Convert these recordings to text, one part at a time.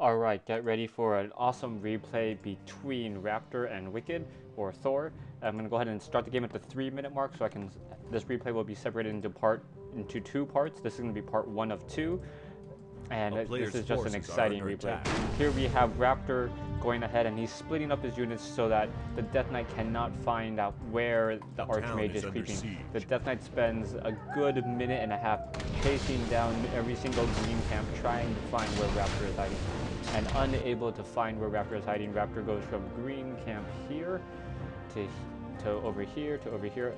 Alright, get ready for an awesome replay between Raptor and Wicked, or Thor. I'm going to go ahead and start the game at the 3-minute mark, so this replay will be separated into two parts. This is going to be part 1 of 2, and this is just an exciting replay. Here we have Raptor going ahead, and he's splitting up his units so that the Death Knight cannot find out where the Archmage is creeping. The Death Knight spends a good minute and a half chasing down every single green camp, trying to find where Raptor is hiding. And unable to find where Raptor is hiding, Raptor goes from green camp here to over here to over here,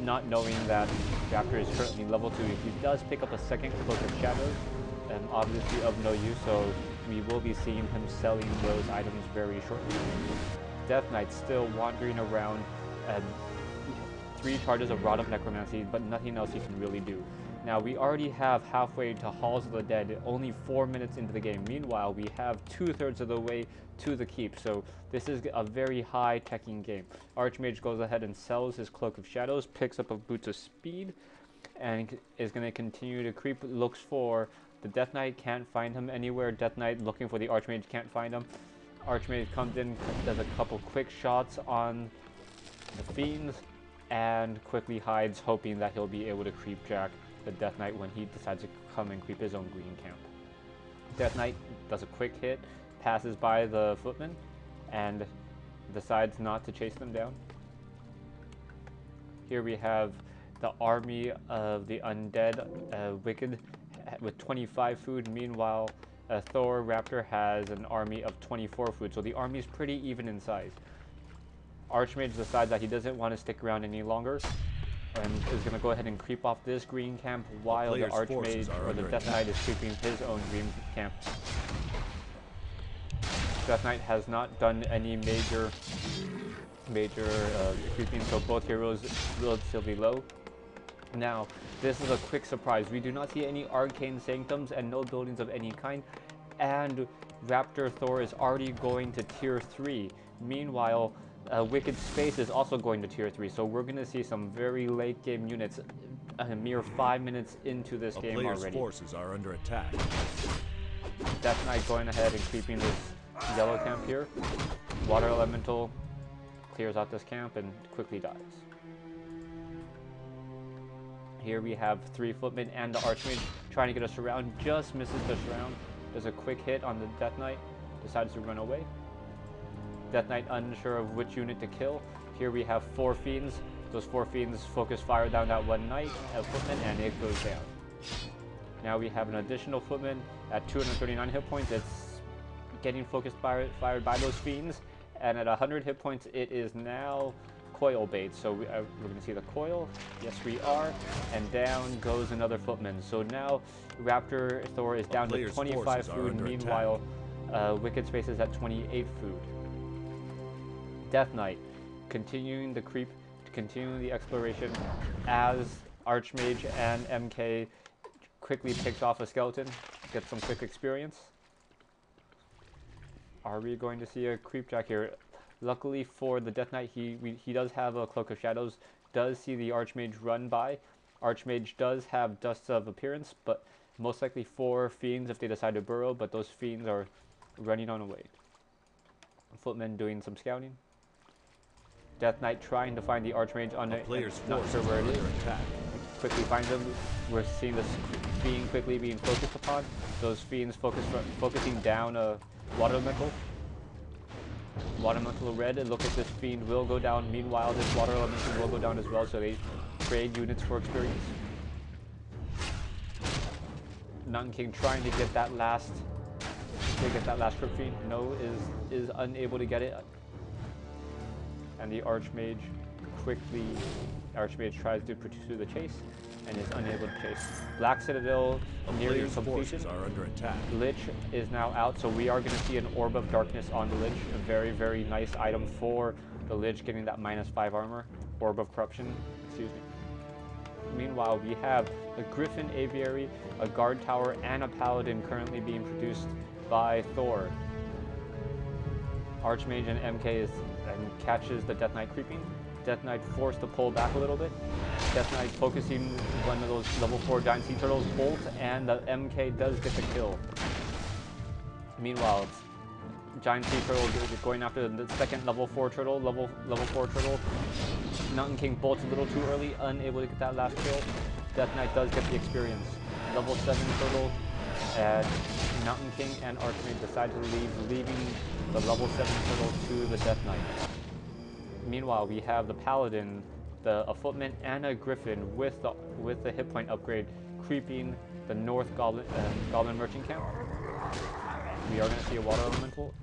not knowing that Raptor is currently level 2. He does pick up a second Cloak of Shadows, and obviously of no use, so we will be seeing him selling those items very shortly. Death Knight still wandering around, and 3 charges of Rod of Necromancy, but nothing else he can really do. Now, we already have halfway to Halls of the Dead, only 4 minutes into the game. Meanwhile, we have 2/3 of the way to the keep, so this is a very high-teching game. Archmage goes ahead and sells his Cloak of Shadows, picks up a Boots of Speed, and is going to continue to creep, looks for the Death Knight, can't find him anywhere. Death Knight looking for the Archmage, can't find him. Archmage comes in, does a couple quick shots on the Fiends, and quickly hides, hoping that he'll be able to creep Jack the Death Knight when he decides to come and creep his own green camp. Death Knight does a quick hit, passes by the footmen, and decides not to chase them down. Here we have the army of the Undead, Wicked, with 25 food. Meanwhile, Thor, Raptor has an army of 24 food, so the army is pretty even in size. Archmage decides that he doesn't want to stick around any longer, and is going to go ahead and creep off this green camp while the Archmage or the Death Knight is creeping his own green camp. Death Knight has not done any major creeping, so both heroes relatively low. Now, this is a quick surprise. We do not see any arcane sanctums and no buildings of any kind, and Raptor Thor is already going to tier 3. Meanwhile, Wicked Space is also going to tier 3, so we're going to see some very late game units a mere 5 minutes into this game already. Forces are under attack. Death Knight going ahead and creeping this yellow camp here. Water Elemental clears out this camp and quickly dies. Here we have 3 footmen and the Archmage trying to get a surround, just misses the surround. Does a quick hit on the Death Knight, decides to run away. Death Knight unsure of which unit to kill. Here we have 4 Fiends. Those 4 Fiends focus fire down that one Knight, a footman, and it goes down. Now we have an additional footman at 239 hit points. It's getting focused fired by those Fiends, and at 100 hit points it is now coil bait. So we're going to see the coil. Yes, we are. And down goes another footman. So now Raptor Thor is down to 25 food. Meanwhile, Wicked Space is at 28 food. Death Knight continuing the creep, continuing the exploration as Archmage and MK quickly picks off a skeleton, gets some quick experience. Are we going to see a creep jack here? Luckily for the Death Knight, he does have a Cloak of Shadows, does see the Archmage run by. Archmage does have Dust of Appearance, but most likely 4 Fiends if they decide to burrow, but those Fiends are running on away. Footmen doing some scouting. Death Knight trying to find the Archmage on it, not sure where it is. Quickly finds him. We're seeing this Fiend quickly being focused upon. Those Fiends focusing down a Water Elemental. Water Elemental red, and look at this Fiend will go down. Meanwhile, this Water Elemental will go down as well, so they trade units for experience. Mountain King trying to get that last Crypt Fiend. No, is unable to get it. And the Archmage tries to pursue the chase and is unable to chase. Black Citadel nearing completion. Are under attack. Lich is now out, so we are going to see an Orb of Darkness on the Lich. A very, very nice item for the Lich, getting that -5 armor. Orb of Corruption, excuse me. Meanwhile, we have a Griffin Aviary, a Guard Tower, and a Paladin currently being produced by Thor. Archmage and MK catches the Death Knight creeping. Death Knight forced to pull back a little bit. Death Knight focusing one of those level 4 giant sea turtles bolt, and the MK does get the kill. Meanwhile, it's Giant Sea Turtle going after the second level 4 turtle. Level 4 turtle. Mountain King bolts a little too early, unable to get that last kill. Death Knight does get the experience. Level 7 turtle, and Mountain King and Archmage decide to leave, leaving the level 7 turtle to the Death Knight. Meanwhile, we have the Paladin, a Footman, and a Griffin with the hit point upgrade creeping the North Goblin Merchant Camp. We are going to see a Water Elemental.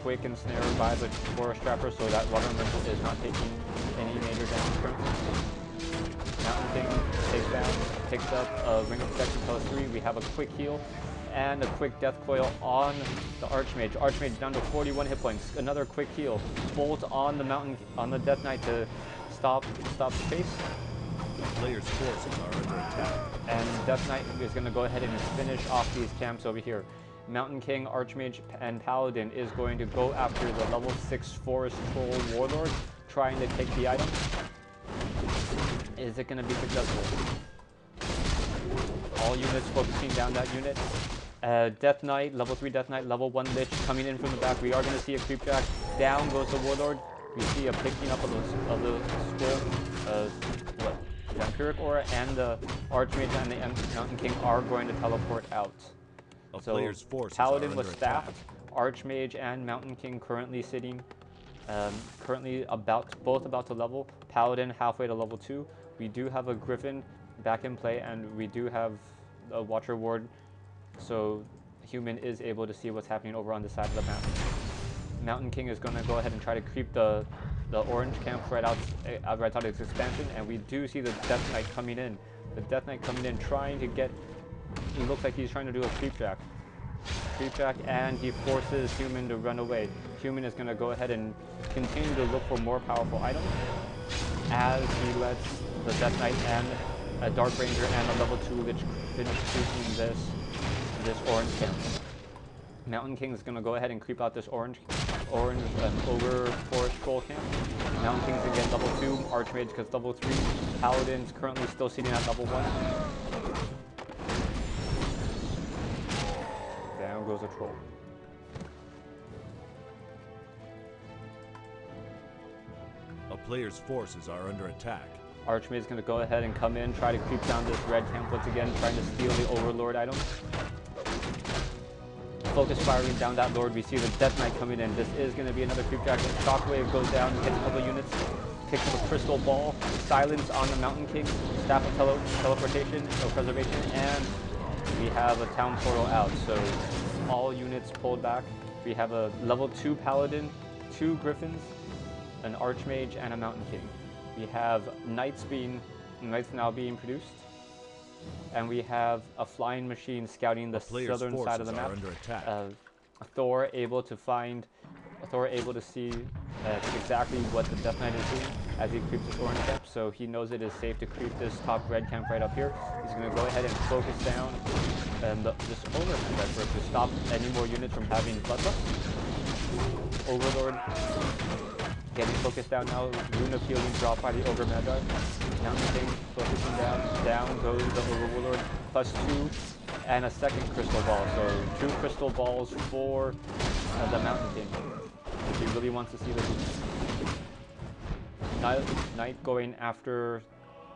Quick ensnare by the Forest Trapper so that Water Elemental is not taking any major damage currently. Mountain King picks up a Ring of Protection +3. We have a quick heal and a quick Death Coil on the Archmage. Archmage down to 41 hit points. Another quick heal. Bolt on the Death Knight to stop the chase. The player's forces are under attack. And Death Knight is going to go ahead and finish off these camps over here. Mountain King, Archmage, and Paladin is going to go after the level 6 Forest Troll Warlord, trying to take the item. Is it going to be successful? All units focusing down that unit. Death Knight, level 3 Death Knight, level 1 Lich coming in from the back. We are going to see a creep jack. Down goes the Warlord. We see a picking up of the scroll. The Empiric Aura and the Archmage and the Mountain King are going to teleport out. So Paladin was staffed, Archmage and Mountain King currently sitting, both about to level. Paladin halfway to level 2. We do have a Griffin back in play, and we do have a Watcher Ward, so Human is able to see what's happening over on the side of the map. Mountain King is going to go ahead and try to creep the orange camp right out of its expansion, and we do see the Death Knight coming in. The Death Knight coming in, trying to get. He looks like he's trying to do a creep jack. And he forces Human to run away. Human is going to go ahead and continue to look for more powerful items as he lets the Death Knight and a Dark Ranger and a level 2 Lich finish creeping this orange camp. Mountain King is going to go ahead and creep out this orange Ogre Forest Troll camp. Mountain King's going to get level 2, Archmage gets level 3, Paladin's currently still sitting at level 1. Down goes a troll. A player's forces are under attack. Archmage is going to go ahead and come in, try to creep down this red camp once again, trying to steal the Overlord item. Focus firing down that Lord. We see the Death Knight coming in. This is going to be another creep jacket. Shockwave goes down, hits a couple units, picks up a crystal ball, silence on the Mountain King, staff of teleportation, no preservation, and we have a town portal out. So all units pulled back. We have a level 2 Paladin, 2 Griffins, an Archmage, and a Mountain King. We have Knights now being produced. And we have a flying machine scouting the southern side of the map. Thor able to see exactly what the Death Knight is doing as he creeps this orange camp. So he knows it is safe to creep this top red camp right up here. He's going to go ahead and focus down this Overlord first to stop any more units from having bloodlust. Overlord getting focused down now. Rune of Healing dropped by the Ogre Magi. Mountain King focusing down. Down goes the Overlord. +2 and a second crystal ball. So 2 crystal balls for the Mountain King. If he really wants to see this. Knight going after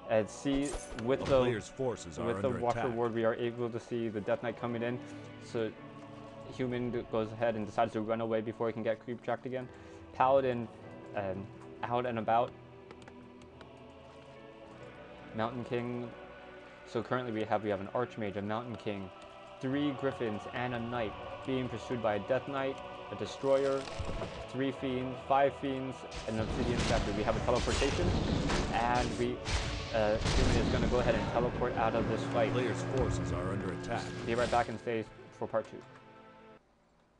and see with the Watcher Ward, we are able to see the Death Knight coming in. So Human goes ahead and decides to run away before he can get creep tracked again. Paladin out and about. Mountain King. So currently we have an Archmage, a Mountain King, 3 Griffins, and a Knight being pursued by a Death Knight, a Destroyer, 3 Fiends, 5 Fiends, and an Obsidian Scepter. We have a teleportation, and Human is going to go ahead and teleport out of this fight. Players' forces are under attack. Be right back and stay for part 2.